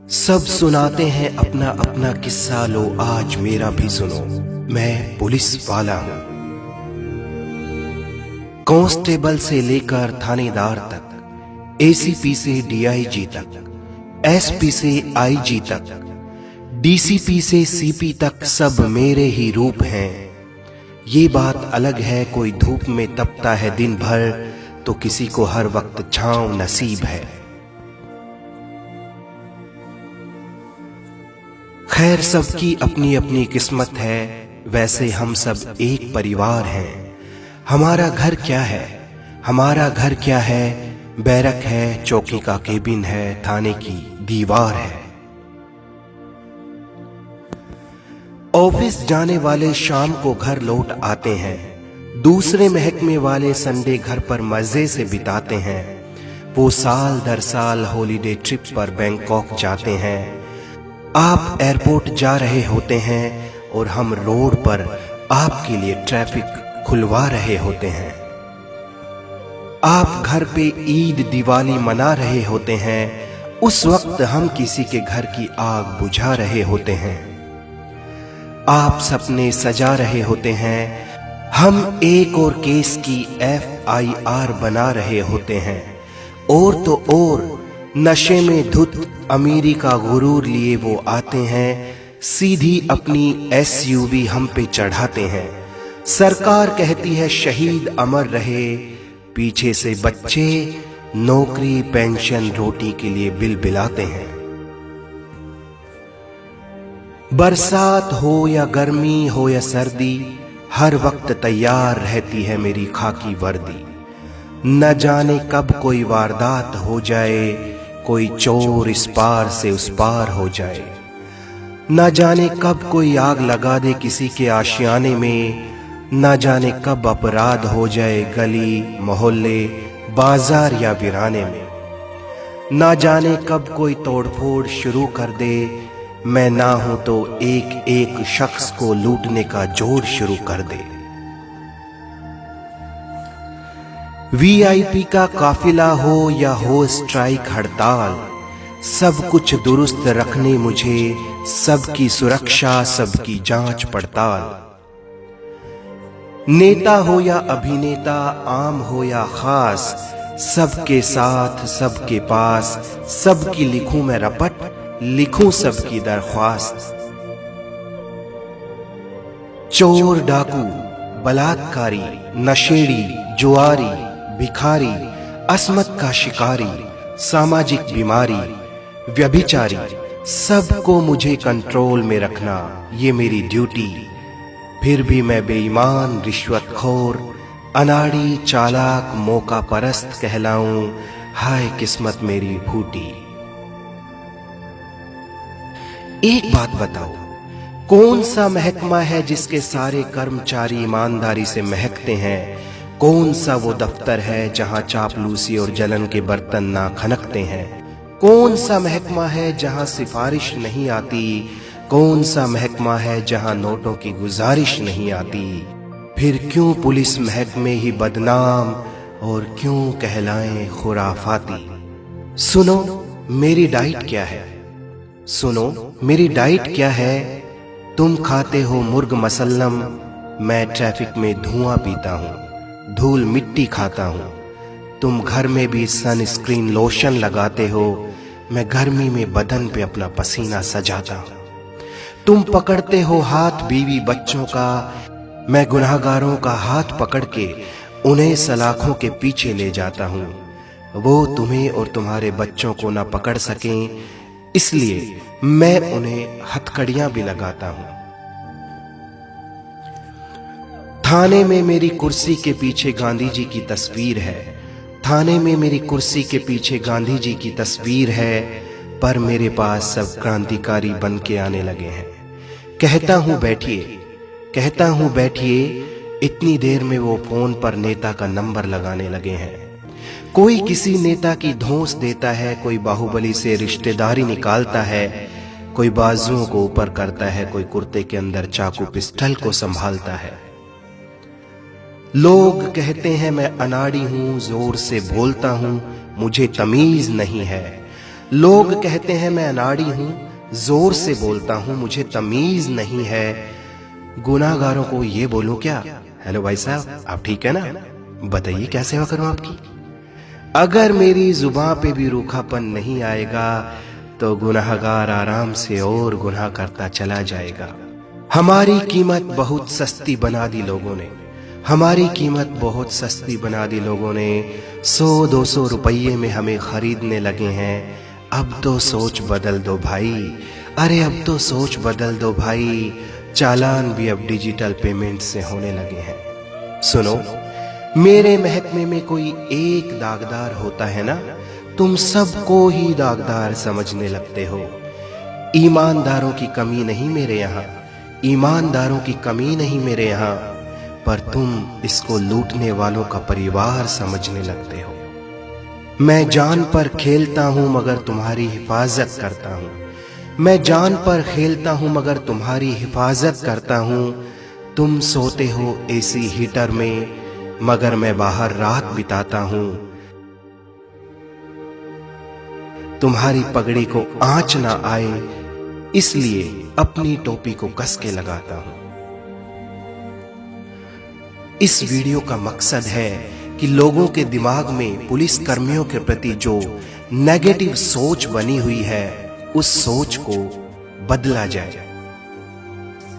सब सुनाते हैं अपना अपना किस्सा, लो आज मेरा भी सुनो। मैं पुलिस वाला हूं, कांस्टेबल से लेकर थानेदार तक, एसीपी से डीआईजी तक, एसपी से आईजी तक, डीसीपी से सीपी तक, सब मेरे ही रूप हैं। ये बात अलग है, कोई धूप में तपता है दिन भर, तो किसी को हर वक्त छांव नसीब है। खैर, सबकी अपनी अपनी किस्मत है, वैसे हम सब एक परिवार हैं। हमारा घर क्या है, हमारा घर क्या है? बैरक है, चौकी का केबिन है, थाने की दीवार है। ऑफिस जाने वाले शाम को घर लौट आते हैं, दूसरे महकमे वाले संडे घर पर मजे से बिताते हैं। वो साल दर साल हॉलीडे ट्रिप पर बैंकॉक जाते हैं। आप एयरपोर्ट जा रहे होते हैं और हम रोड पर आपके लिए ट्रैफिक खुलवा रहे होते हैं। आप घर पे ईद दिवाली मना रहे होते हैं, उस वक्त हम किसी के घर की आग बुझा रहे होते हैं। आप सपने सजा रहे होते हैं, हम एक और केस की FIR बना रहे होते हैं। और तो और नशे में धुत अमीरी का गुरूर लिए वो आते हैं, सीधी अपनी SUV हम पे चढ़ाते हैं। सरकार कहती है शहीद अमर रहे, पीछे से बच्चे नौकरी पेंशन रोटी के लिए बिलबिलाते हैं। बरसात हो या गर्मी हो या सर्दी, हर वक्त तैयार रहती है मेरी खाकी वर्दी। न जाने कब कोई वारदात हो जाए, कोई चोर इस पार से उस पार हो जाए। न जाने कब कोई आग लगा दे किसी के आशियाने में, न जाने कब अपराध हो जाए गली मोहल्ले बाजार या वीराने में। न जाने कब कोई तोड़फोड़ शुरू कर दे, मैं ना हूं तो एक एक शख्स को लूटने का जोर शुरू कर दे। VIP का काफिला हो या हो स्ट्राइक हड़ताल, सब कुछ दुरुस्त रखने मुझे, सबकी सुरक्षा सबकी जांच पड़ताल। नेता हो या अभिनेता, आम हो या खास, सबके साथ सबके पास, सबकी लिखूं मैं रपट, लिखूं सबकी दरख्वास्त। चोर डाकू बलात्कारी नशेड़ी जुआरी भिखारी अस्मत का शिकारी सामाजिक बीमारी व्यभिचारी, सबको मुझे कंट्रोल में रखना ये मेरी ड्यूटी। फिर भी मैं बेईमान रिश्वतखोर अनाड़ी चालाक मौका परस्त कहलाऊं, हाय किस्मत मेरी फूटी। एक बात बताओ, कौन सा महकमा है जिसके सारे कर्मचारी ईमानदारी से महकते हैं? कौन सा वो दफ्तर है जहां चापलूसी और जलन के बर्तन ना खनकते हैं? कौन सा महकमा है जहां सिफारिश नहीं आती? कौन सा महकमा है जहां नोटों की गुजारिश नहीं आती? फिर क्यों पुलिस महकमे ही बदनाम और क्यों कहलाएं खुराफाती? सुनो मेरी डाइट क्या है, सुनो मेरी डाइट क्या है। तुम खाते हो मुर्ग मसल्लम, मैं ट्रैफिक में धुआं पीता हूँ, धूल मिट्टी खाता हूँ। तुम घर में भी सनस्क्रीन लोशन लगाते हो, मैं गर्मी में बदन पे अपना पसीना सजाता हूँ। तुम पकड़ते हो हाथ बीवी बच्चों का, मैं गुनाहगारों का हाथ पकड़ के उन्हें सलाखों के पीछे ले जाता हूँ। वो तुम्हें और तुम्हारे बच्चों को ना पकड़ सकें, इसलिए मैं उन्हें हथकड़ियां भी लगाता हूं। थाने में मेरी कुर्सी के पीछे गांधी जी की तस्वीर है, थाने में मेरी कुर्सी के पीछे गांधी जी की तस्वीर है, पर मेरे पास सब क्रांतिकारी बन के आने लगे हैं। कहता हूं बैठिए, कहता हूं बैठिए, इतनी देर में वो फोन पर नेता का नंबर लगाने लगे हैं। कोई किसी नेता की धौंस देता है, कोई बाहुबली से रिश्तेदारी निकालता है, कोई बाजुओं को ऊपर करता है, कोई कुर्ते के अंदर चाकू पिस्टल को संभालता है। लोग कहते हैं मैं अनाड़ी हूं, जोर से बोलता हूं, मुझे तमीज नहीं है। लोग कहते हैं मैं अनाड़ी हूं, जोर से बोलता हूं, मुझे तमीज नहीं है। गुनाहगारों को ये बोलूं क्या? हेलो भाई साहब, आप ठीक है ना? बताइए क्या सेवा करूं आपकी? अगर मेरी जुबान पे भी रूखापन नहीं आएगा तो गुनाहगार आराम से और गुनाह करता चला जाएगा। हमारी कीमत बहुत सस्ती बना दी लोगों ने, हमारी कीमत बहुत सस्ती बना दी लोगों ने। 100-200 रुपये में हमें खरीदने लगे हैं। अब तो सोच बदल दो भाई, अरे अब तो सोच बदल दो भाई। चालान भी अब डिजिटल पेमेंट से होने लगे हैं। सुनो, मेरे महकमे में कोई एक दागदार होता है ना, तुम सबको ही दागदार समझने लगते हो। ईमानदारों की कमी नहीं मेरे यहाँ, ईमानदारों की कमी नहीं मेरे यहाँ, पर तुम इसको लूटने वालों का परिवार समझने लगते हो। मैं जान पर खेलता हूं मगर तुम्हारी हिफाजत करता हूं, मैं जान पर खेलता हूं मगर तुम्हारी हिफाजत करता हूं। तुम सोते हो एसी हीटर में मगर मैं बाहर रात बिताता हूं। तुम्हारी पगड़ी को आंच ना आए इसलिए अपनी टोपी को कस के लगाता हूं। इस वीडियो का मकसद है कि लोगों के दिमाग में पुलिस कर्मियों के प्रति जो नेगेटिव सोच बनी हुई है उस सोच को बदला जाए।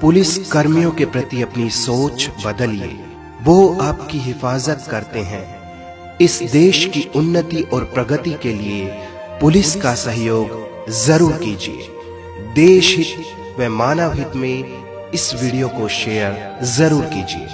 पुलिस कर्मियों के प्रति अपनी सोच बदलिए, वो आपकी हिफाजत करते हैं। इस देश की उन्नति और प्रगति के लिए पुलिस का सहयोग जरूर कीजिए। देश हित व मानव हित में इस वीडियो को शेयर जरूर कीजिए।